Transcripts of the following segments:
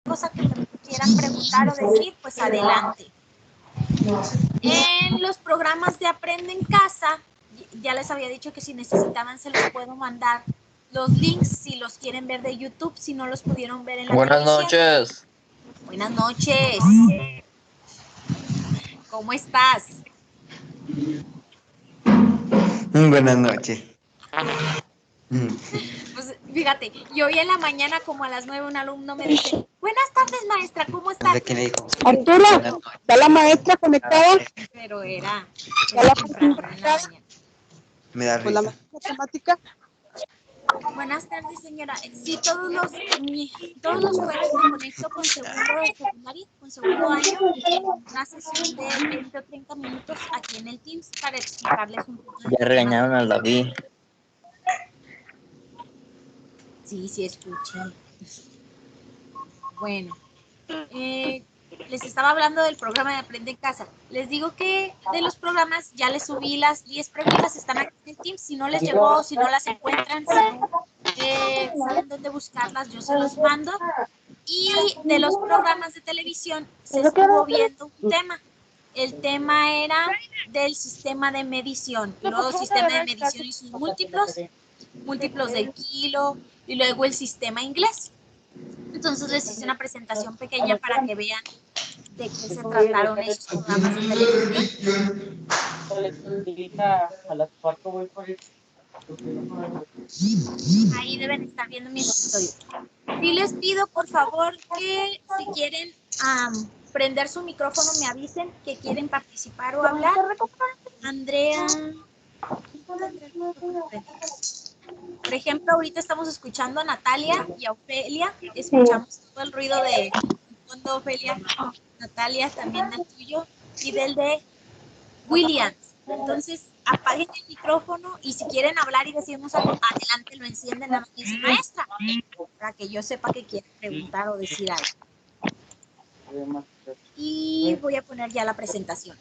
cosa que me quieran preguntar o decir, pues adelante. En los programas de Aprende en Casa, ya les había dicho que si necesitaban se los puedo mandar los links si los quieren ver de YouTube, si no los pudieron ver en la televisión. Noches. Buenas noches. ¿Cómo estás? Buenas noches. Pues fíjate, yo hoy en la mañana como a las 9 un alumno me dice, buenas tardes maestra, ¿cómo está? ¿Quién le dijo? Arturo, ¿está la maestra conectada? Pero era ¿Está la temprano maestra en la conectada? mañana. Me da Pues la risa. maestra matemática. Buenas tardes, señora. Sí, todos los jueves me conecto con segundo de secundaria, con segundo año, en una sesión de 20 o 30 minutos aquí en el Teams para explicarles un poco. Ya regañaron al David. Sí, sí, escuché. Bueno, les estaba hablando del programa de Aprende en Casa. Les digo que de los programas ya les subí las 10 preguntas, están aquí en el Teams. Si no les llegó, si no las encuentran, si no saben dónde buscarlas, yo se los mando. Y de los programas de televisión se estuvo viendo un tema. El tema era del sistema de medición. Luego sistema de medición y sus múltiplos del kilo, y luego el sistema inglés. Entonces les hice una presentación pequeña para que vean de qué se trataron esos programas de televisión. Ahí deben estar viendo mi escritorio. Sí les pido, por favor, que si quieren prender su micrófono, me avisen que quieren participar o hablar. Andrea. Por ejemplo, ahorita estamos escuchando a Natalia y a Ofelia. Escuchamos todo el ruido de fondo, Ofelia. Natalia, también del tuyo. Y del de Williams. Entonces, apaguen el micrófono y si quieren hablar y decirnos algo, adelante, lo encienden a la maestra, para que yo sepa que quieren preguntar o decir algo. Y voy a poner ya la presentación.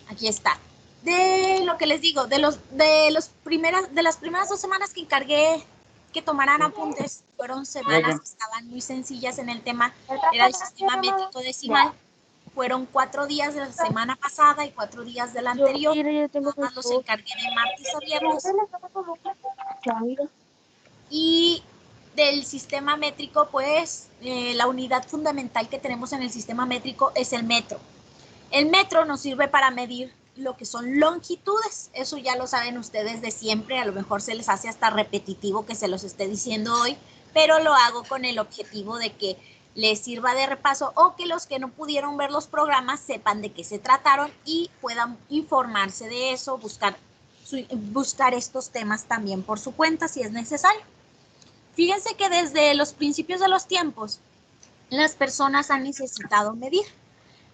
Aquí está. De lo que les digo, de las primeras 2 semanas que encargué que tomaran apuntes, fueron semanas que estaban muy sencillas en el tema, era el sistema métrico decimal. Fueron 4 días de la semana pasada y 4 días de la anterior. Nada más los encargué de martes a viernes. Y del sistema métrico, pues, la unidad fundamental que tenemos en el sistema métrico es el metro. El metro nos sirve para medir lo que son longitudes. Eso ya lo saben ustedes de siempre. A lo mejor se les hace hasta repetitivo que se los esté diciendo hoy, pero lo hago con el objetivo de que les sirva de repaso o que los que no pudieron ver los programas sepan de qué se trataron y puedan informarse de eso, buscar estos temas también por su cuenta si es necesario. Fíjense que desde los principios de los tiempos, las personas han necesitado medir.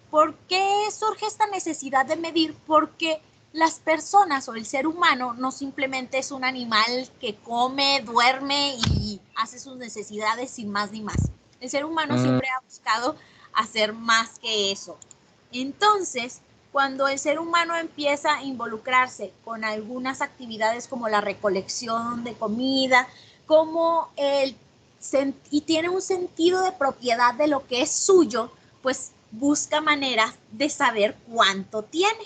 ¿Por qué surge esta necesidad de medir? Porque las personas o el ser humano no simplemente es un animal que come, duerme y hace sus necesidades sin más ni más. El ser humano siempre ha buscado hacer más que eso. Entonces, cuando el ser humano empieza a involucrarse con algunas actividades como la recolección de comida, y tiene un sentido de propiedad de lo que es suyo, pues busca maneras de saber cuánto tiene.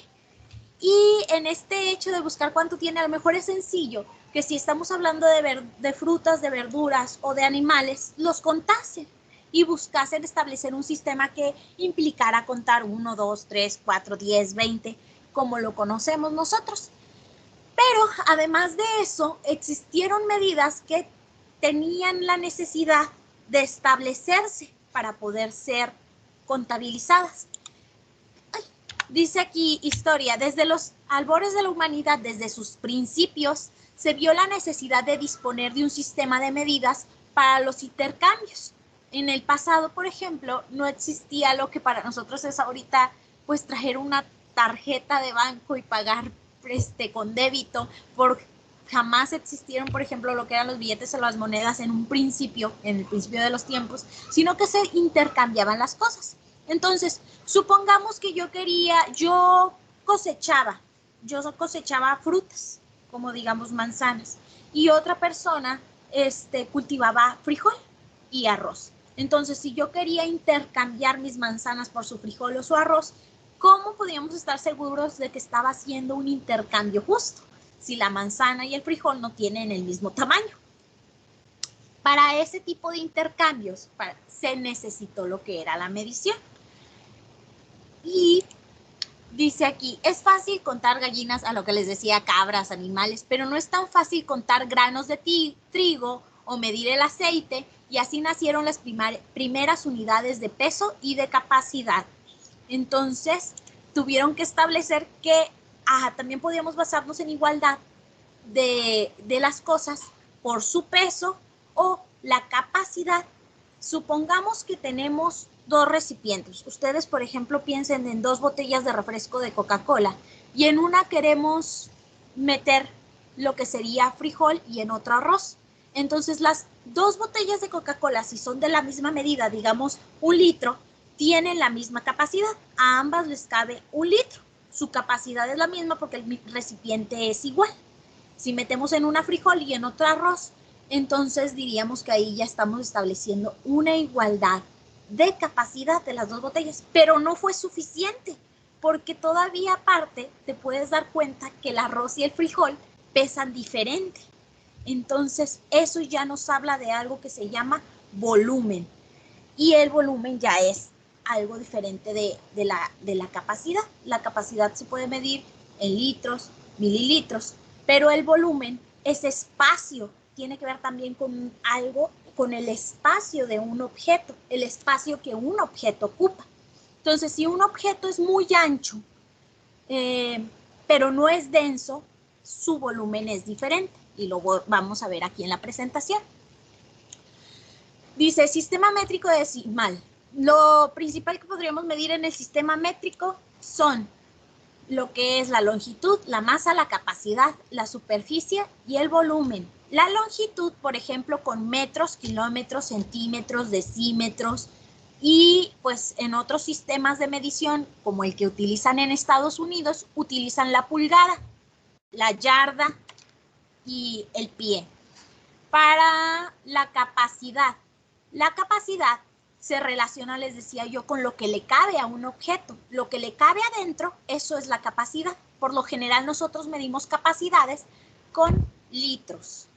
Y en este hecho de buscar cuánto tiene, a lo mejor es sencillo que si estamos hablando de frutas, de verduras o de animales, los contasen y buscasen establecer un sistema que implicara contar 1, 2, 3, 4, 10, 20, como lo conocemos nosotros. Pero además de eso, existieron medidas que tenían la necesidad de establecerse para poder ser contabilizadas. Dice aquí historia, desde los albores de la humanidad, desde sus principios, se vio la necesidad de disponer de un sistema de medidas para los intercambios. En el pasado, por ejemplo, no existía lo que para nosotros es ahorita, pues traer una tarjeta de banco y pagar con débito. Jamás existieron, por ejemplo, lo que eran los billetes o las monedas en el principio de los tiempos, sino que se intercambiaban las cosas. Entonces, supongamos que yo cosechaba frutas, como digamos manzanas, y otra persona cultivaba frijol y arroz. Entonces, si yo quería intercambiar mis manzanas por su frijol o su arroz, ¿cómo podríamos estar seguros de que estaba haciendo un intercambio justo? Si la manzana y el frijol no tienen el mismo tamaño. Para ese tipo de intercambios se necesitó lo que era la medición. Y dice aquí, es fácil contar gallinas, a lo que les decía, cabras, animales, pero no es tan fácil contar granos de trigo o medir el aceite, y así nacieron las primeras unidades de peso y de capacidad. Entonces, tuvieron que establecer que también podíamos basarnos en igualdad de las cosas por su peso o la capacidad. Supongamos que tenemos 2 recipientes. Ustedes, por ejemplo, piensen en 2 botellas de refresco de Coca-Cola y en una queremos meter lo que sería frijol y en otra arroz. Entonces, las 2 botellas de Coca-Cola, si son de la misma medida, digamos 1 litro, tienen la misma capacidad. A ambas les cabe 1 litro. Su capacidad es la misma porque el recipiente es igual. Si metemos en una frijol y en otra arroz, entonces diríamos que ahí ya estamos estableciendo una igualdad de capacidad de las 2 botellas, pero no fue suficiente, porque todavía aparte te puedes dar cuenta que el arroz y el frijol pesan diferente. Entonces eso ya nos habla de algo que se llama volumen, y el volumen ya es algo diferente de la capacidad. La capacidad se puede medir en litros, mililitros, pero el volumen es espacio, tiene que ver también con algo, con el espacio de un objeto, el espacio que un objeto ocupa. Entonces, si un objeto es muy ancho, pero no es denso, su volumen es diferente, y lo vamos a ver aquí en la presentación. Dice, sistema métrico decimal. Lo principal que podríamos medir en el sistema métrico son lo que es la longitud, la masa, la capacidad, la superficie y el volumen. La longitud, por ejemplo, con metros, kilómetros, centímetros, decímetros, y pues en otros sistemas de medición, como el que utilizan en Estados Unidos, utilizan la pulgada, la yarda y el pie. Para la capacidad se relaciona, les decía yo, con lo que le cabe a un objeto. Lo que le cabe adentro, eso es la capacidad. Por lo general nosotros medimos capacidades con litros,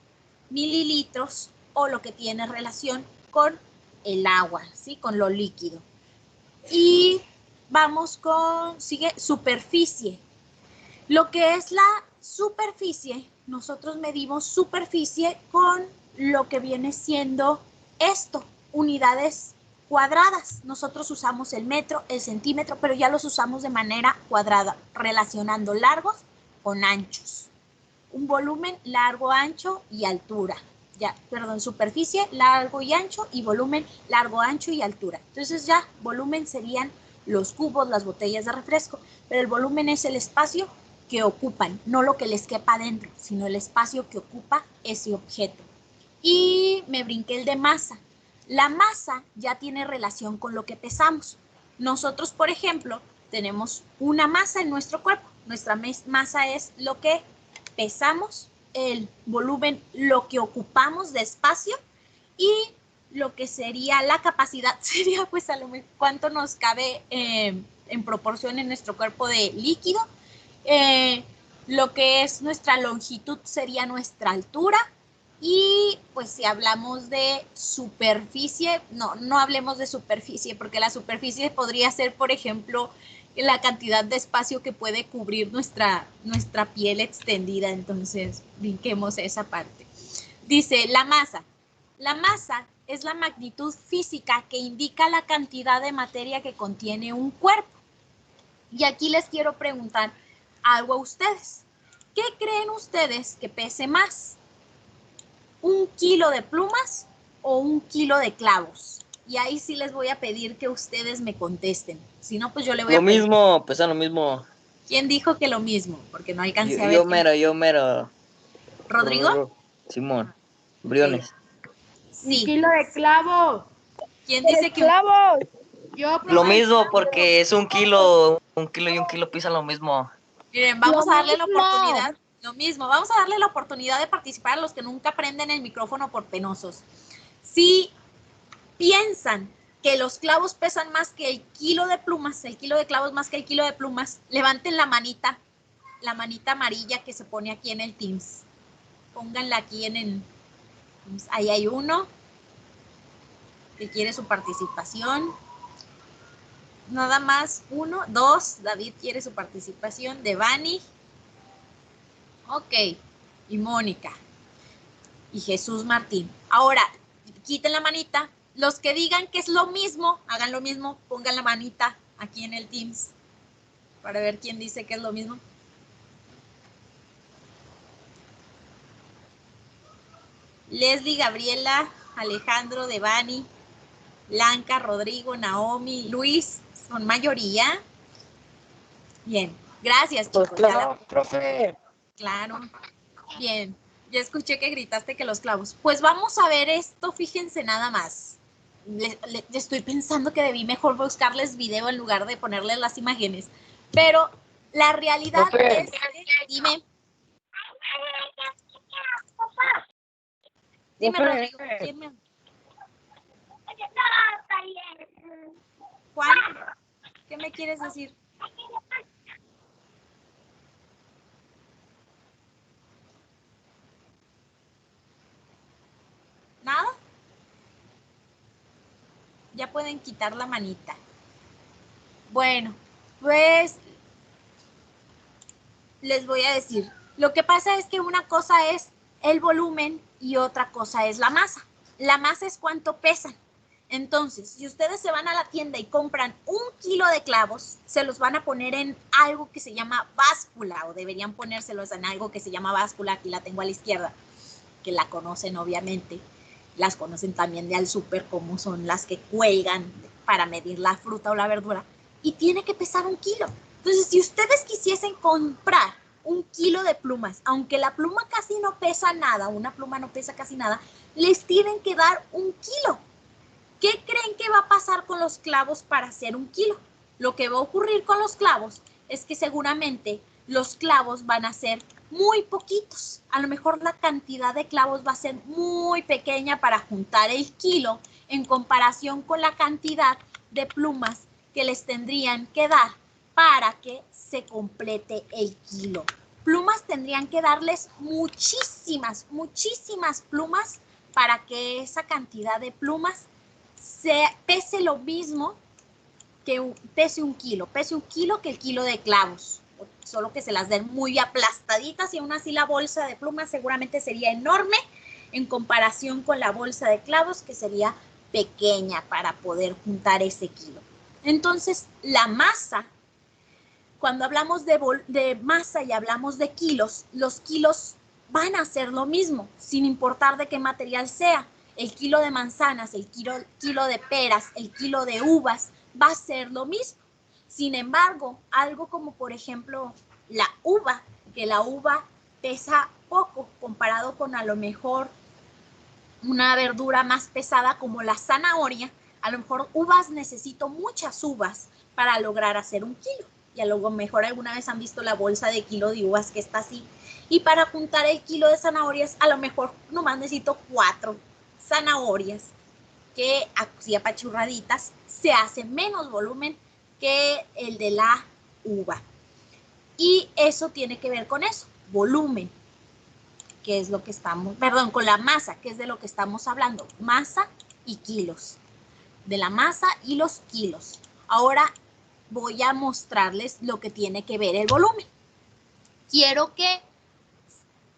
mililitros o lo que tiene relación con el agua, ¿sí? Con lo líquido. Y vamos con, sigue superficie. Lo que es la superficie, nosotros medimos superficie con lo que viene siendo esto, unidades cuadradas. Nosotros usamos el metro, el centímetro, pero ya los usamos de manera cuadrada, relacionando largos con anchos. Un volumen, largo, ancho y altura. Superficie, largo y ancho, y volumen, largo, ancho y altura. Entonces ya volumen serían los cubos, las botellas de refresco, pero el volumen es el espacio que ocupan, no lo que les quepa adentro, sino el espacio que ocupa ese objeto. Y me brinqué el de masa. La masa ya tiene relación con lo que pesamos. Nosotros, por ejemplo, tenemos una masa en nuestro cuerpo. Nuestra masa es lo que pesamos, el volumen, lo que ocupamos de espacio, y lo que sería la capacidad sería pues a lo mejor cuánto nos cabe en proporción en nuestro cuerpo de líquido. Lo que es nuestra longitud sería nuestra altura, y pues si hablamos de superficie, no hablemos de superficie, porque la superficie podría ser, por ejemplo, la cantidad de espacio que puede cubrir nuestra piel extendida. Entonces, brinquemos esa parte. Dice, la masa. La masa es la magnitud física que indica la cantidad de materia que contiene un cuerpo. Y aquí les quiero preguntar algo a ustedes. ¿Qué creen ustedes que pese más? ¿1 kilo de plumas o 1 kilo de clavos? Y ahí sí les voy a pedir que ustedes me contesten. Si no, pues yo le voy a pedir. Lo mismo, pesa lo mismo. ¿Quién dijo que lo mismo? Porque no alcancé a ver. Yo mero. ¿Rodrigo? Simón. Briones. Sí. 1 kilo de clavo. ¿Quién dice que Clavos. Yo, Lo mismo, porque es 1 kilo. 1 kilo y 1 kilo pisan lo mismo. Miren, vamos Lo a darle la mismo. oportunidad, lo mismo, vamos a darle la oportunidad de participar a los que nunca prenden el micrófono por penosos. Si piensan que los clavos pesan más que el kilo de plumas, el kilo de clavos más que el kilo de plumas, levanten la manita amarilla que se pone aquí en el Teams. Pónganla aquí en el... Ahí hay uno que quiere su participación. Nada más uno, dos. David quiere su participación. Devani. Ok. Y Mónica. Y Jesús Martín. Ahora, quiten la manita. Los que digan que es lo mismo, hagan lo mismo. Pongan la manita aquí en el Teams para ver quién dice que es lo mismo. Leslie, Gabriela, Alejandro, Devani, Blanca, Rodrigo, Naomi, Luis, son mayoría. Bien, gracias, chicos. Los clavos, profe. Claro. Bien, ya escuché que gritaste que los clavos. Pues vamos a ver esto, fíjense nada más. Estoy pensando que debí mejor buscarles video en lugar de ponerles las imágenes. Pero la realidad Profe. es que, dime. Dime, Profe. Rodrigo, dime. Juan, ¿qué me quieres decir? ¿Nada? Ya pueden quitar la manita. Bueno, pues les voy a decir. Lo que pasa es que una cosa es el volumen y otra cosa es la masa. La masa es cuánto pesan. Entonces, si ustedes se van a la tienda y compran 1 kilo de clavos, se los van a poner en algo que se llama báscula, o deberían ponérselos en algo que se llama báscula. Aquí la tengo a la izquierda, que la conocen obviamente. Las conocen también de al súper, como son las que cuelgan para medir la fruta o la verdura. Y tiene que pesar 1 kilo. Entonces, si ustedes quisiesen comprar 1 kilo de plumas, aunque la pluma casi no pesa nada, una pluma no pesa casi nada, les tienen que dar 1 kilo. ¿Qué creen que va a pasar con los clavos para hacer 1 kilo? Lo que va a ocurrir con los clavos es que seguramente los clavos van a ser muy poquitos. A lo mejor la cantidad de clavos va a ser muy pequeña para juntar el kilo en comparación con la cantidad de plumas que les tendrían que dar para que se complete el kilo. Plumas tendrían que darles muchísimas plumas para que esa cantidad de plumas pese lo mismo que pese 1 kilo que el kilo de clavos, solo que se las den muy aplastaditas y aún así la bolsa de plumas seguramente sería enorme en comparación con la bolsa de clavos que sería pequeña para poder juntar ese kilo. Entonces, la masa, cuando hablamos de masa y hablamos de kilos, los kilos van a ser lo mismo, sin importar de qué material sea. El kilo de manzanas, el kilo de peras, el kilo de uvas, va a ser lo mismo. Sin embargo, algo como por ejemplo la uva, que la uva pesa poco comparado con a lo mejor una verdura más pesada como la zanahoria, a lo mejor necesito muchas uvas para lograr hacer 1 kilo. Y a lo mejor alguna vez han visto la bolsa de kilo de uvas que está así. Y para juntar el kilo de zanahorias, a lo mejor nomás necesito 4 zanahorias que así apachurraditas se hace menos volumen que el de la uva. Y eso tiene que ver con eso, volumen, que es lo que estamos, perdón, con la masa, que es de lo que estamos hablando, masa y kilos, de la masa y los kilos. Ahora voy a mostrarles lo que tiene que ver el volumen. Quiero que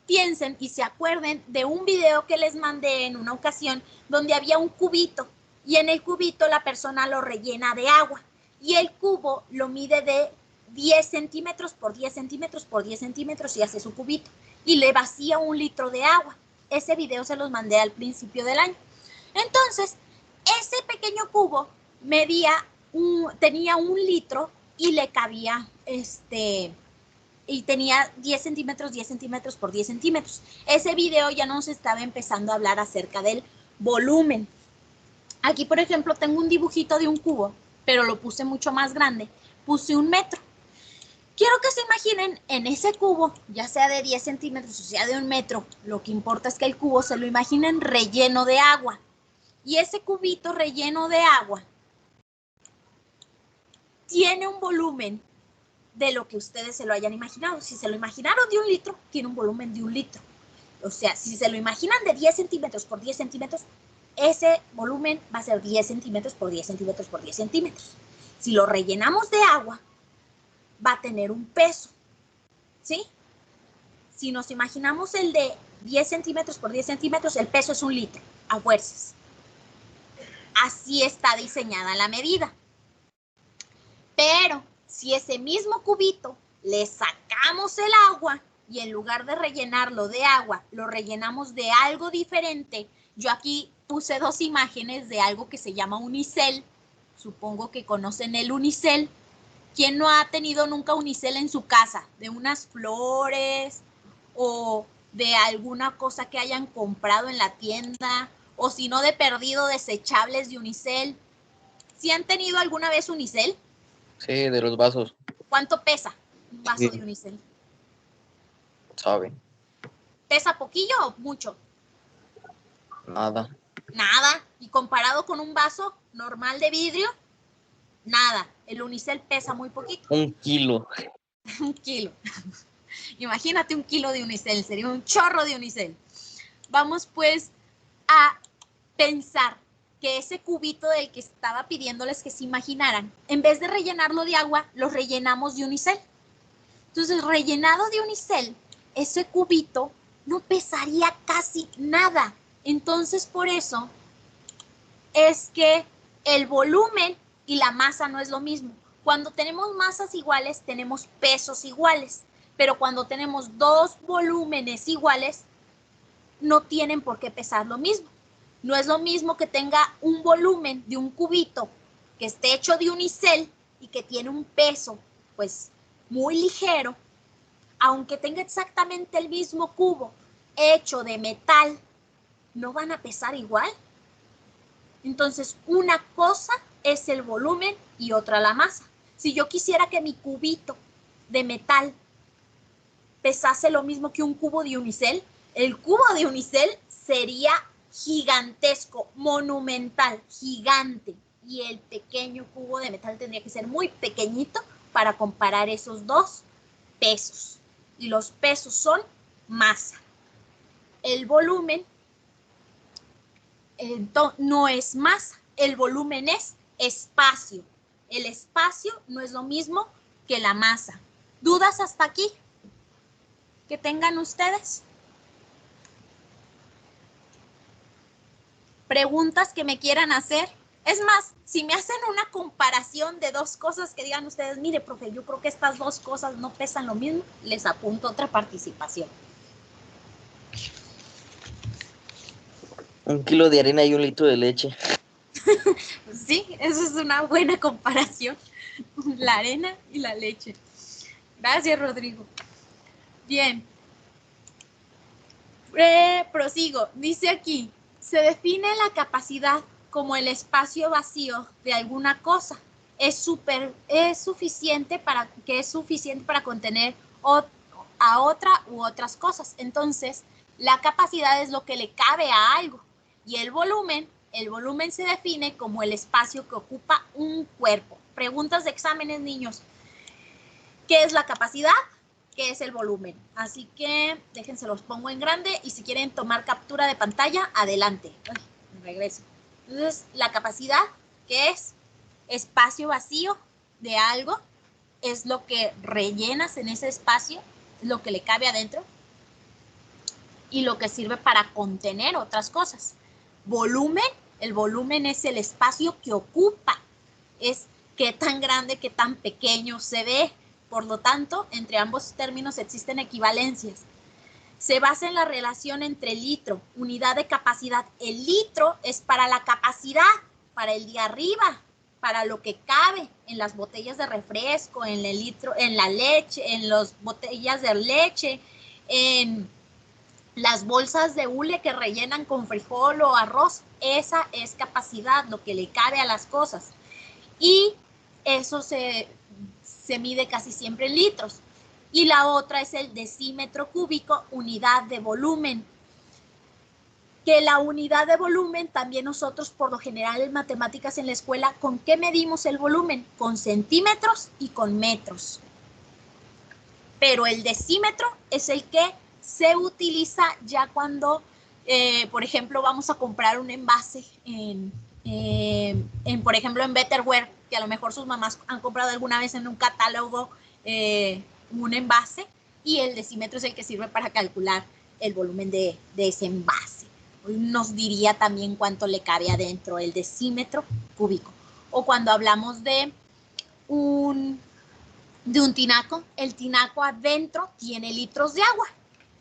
piensen y se acuerden de un video que les mandé en una ocasión donde había un cubito y en el cubito la persona lo rellena de agua y el cubo lo mide de 10 centímetros por 10 centímetros por 10 centímetros y hace su cubito y le vacía 1 litro de agua. Ese video se los mandé al principio del año. Entonces, ese pequeño cubo tenía 1 litro y le cabía y tenía 10 centímetros, 10 centímetros por 10 centímetros. Ese video ya nos estaba empezando a hablar acerca del volumen. Aquí, por ejemplo, tengo un dibujito de un cubo, pero lo puse mucho más grande. Puse 1 metro. Quiero que se imaginen en ese cubo, ya sea de 10 centímetros o sea de 1 metro, lo que importa es que el cubo se lo imaginen relleno de agua. Y ese cubito relleno de agua tiene un volumen de lo que ustedes se lo hayan imaginado. Si se lo imaginaron de 1 litro, tiene un volumen de 1 litro. O sea, si se lo imaginan de 10 centímetros por 10 centímetros, ese volumen va a ser 10 centímetros por 10 centímetros por 10 centímetros. Si lo rellenamos de agua, va a tener un peso, ¿sí? Si nos imaginamos el de 10 centímetros por 10 centímetros, el peso es 1 litro, a fuerzas. Así está diseñada la medida. Pero si ese mismo cubito le sacamos el agua y en lugar de rellenarlo de agua, lo rellenamos de algo diferente, yo aquí puse 2 imágenes de algo que se llama unicel. Supongo que conocen el unicel. ¿Quién no ha tenido nunca unicel en su casa? De unas flores o de alguna cosa que hayan comprado en la tienda, o si no, de perdido desechables de unicel. ¿Sí han tenido alguna vez unicel? Sí, de los vasos, ¿Cuánto pesa un vaso Sí. de unicel? ¿sabe? ¿Pesa poquillo o mucho? Nada. Nada. Y comparado con un vaso normal de vidrio, nada. El unicel pesa muy poquito. 1 kilo. 1 kilo. Imagínate 1 kilo de unicel, sería un chorro de unicel. Vamos pues a pensar que ese cubito del que estaba pidiéndoles que se imaginaran, en vez de rellenarlo de agua, lo rellenamos de unicel. Entonces, rellenado de unicel, ese cubito no pesaría casi nada. Entonces, por eso es que el volumen y la masa no es lo mismo. Cuando tenemos masas iguales, tenemos pesos iguales, pero cuando tenemos 2 volúmenes iguales, no tienen por qué pesar lo mismo. No es lo mismo que tenga un volumen de un cubito que esté hecho de unicel y que tiene un peso, pues, muy ligero, aunque tenga exactamente el mismo cubo hecho de metal, no van a pesar igual. Entonces, una cosa es el volumen y otra la masa. Si yo quisiera que mi cubito de metal pesase lo mismo que un cubo de unicel, el cubo de unicel sería gigantesco, monumental, gigante. Y el pequeño cubo de metal tendría que ser muy pequeñito para comparar esos 2 pesos. Y los pesos son masa. El volumen no es masa, el volumen es espacio. El espacio no es lo mismo que la masa. ¿Dudas hasta aquí que tengan ustedes? ¿Preguntas que me quieran hacer? Es más, si me hacen una comparación de 2 cosas que digan ustedes, mire, profe, yo creo que estas 2 cosas no pesan lo mismo, les apunto otra participación. 1 kilo de harina y 1 litro de leche. Sí, eso es una buena comparación. La arena y la leche. Gracias, Rodrigo. Bien. Prosigo. Dice aquí, se define la capacidad como el espacio vacío de alguna cosa. Es suficiente para contener a otra u otras cosas. Entonces, la capacidad es lo que le cabe a algo. Y el volumen se define como el espacio que ocupa un cuerpo. Preguntas de exámenes, niños. ¿Qué es la capacidad? ¿Qué es el volumen? Así que déjense, los pongo en grande y si quieren tomar captura de pantalla, adelante. Ay, me regreso. Entonces, la capacidad, ¿qué es? Espacio vacío de algo, es lo que rellenas en ese espacio, lo que le cabe adentro y lo que sirve para contener otras cosas. Volumen, el volumen es el espacio que ocupa, es qué tan grande, qué tan pequeño se ve. Por lo tanto, entre ambos términos existen equivalencias. Se basa en la relación entre litro, unidad de capacidad. El litro es para la capacidad, para el de arriba, para lo que cabe en las botellas de refresco, en el litro, en la leche, en las botellas de leche, en las bolsas de hule que rellenan con frijol o arroz. Esa es capacidad, lo que le cabe a las cosas. Y eso se mide casi siempre en litros. Y la otra es el decímetro cúbico, unidad de volumen. que la unidad de volumen, también nosotros por lo general en matemáticas en la escuela, ¿con qué medimos el volumen? Con centímetros y con metros. Pero el decímetro es el que se utiliza ya cuando, por ejemplo, vamos a comprar un envase por ejemplo, en Betterware, que a lo mejor sus mamás han comprado alguna vez en un catálogo un envase, y el decímetro es el que sirve para calcular el volumen de ese envase. Nos diría también cuánto le cabe adentro el decímetro cúbico. O cuando hablamos de un tinaco, el tinaco adentro tiene litros de agua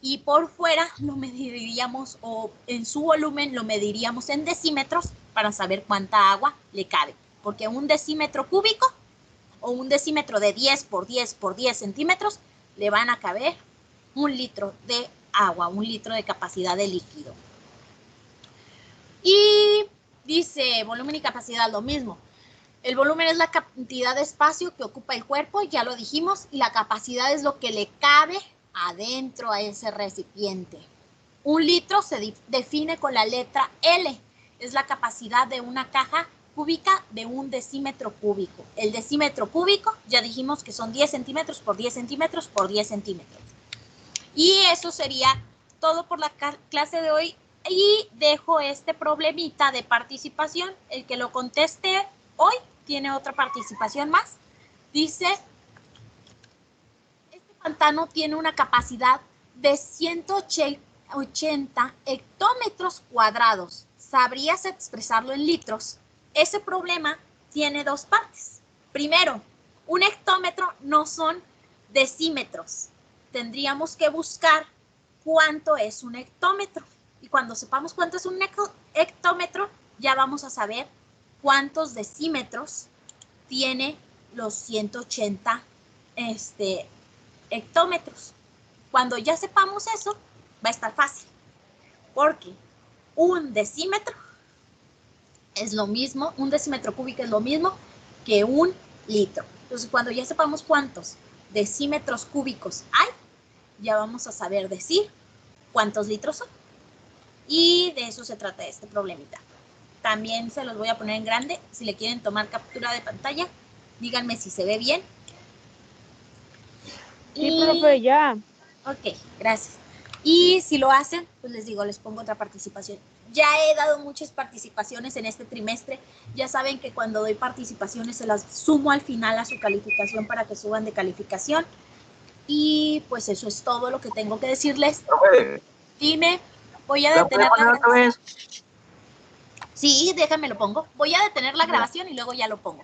y por fuera lo mediríamos, o en su volumen lo mediríamos en decímetros para saber cuánta agua le cabe. Porque un decímetro cúbico o un decímetro de 10 por 10 por 10 centímetros le van a caber 1 litro de agua, 1 litro de capacidad de líquido. Y dice volumen y capacidad lo mismo. El volumen es la cantidad de espacio que ocupa el cuerpo, ya lo dijimos, y la capacidad es lo que le cabe adentro a ese recipiente. 1 litro se define con la letra L, es la capacidad de una caja cúbica de 1 decímetro cúbico. El decímetro cúbico, ya dijimos que son 10 centímetros por 10 centímetros por 10 centímetros. Y eso sería todo por la clase de hoy. Y dejo este problemita de participación. El que lo conteste hoy tiene otra participación más. Dice, este pantano tiene una capacidad de 180 hectómetros cuadrados. ¿Sabrías expresarlo en litros? Ese problema tiene 2 partes. Primero, un hectómetro no son decímetros. Tendríamos que buscar cuánto es un hectómetro. Y cuando sepamos cuánto es un hectómetro, ya vamos a saber cuántos decímetros tiene los 180 hectómetros. Cuando ya sepamos eso, va a estar fácil. Porque un decímetro es lo mismo, un decímetro cúbico es lo mismo que 1 litro. Entonces, cuando ya sepamos cuántos decímetros cúbicos hay, ya vamos a saber decir cuántos litros son. Y de eso se trata este problemita. También se los voy a poner en grande. Si le quieren tomar captura de pantalla, díganme si se ve bien. Sí, profe, ya. Ok, gracias. Y si lo hacen, pues les digo, les pongo otra participación. Ya he dado muchas participaciones en este trimestre. Ya saben que cuando doy participaciones se las sumo al final a su calificación para que suban de calificación. Y pues eso es todo lo que tengo que decirles. Dime, voy a detener la grabación. Sí, déjame lo pongo. Voy a detener la grabación y luego ya lo pongo.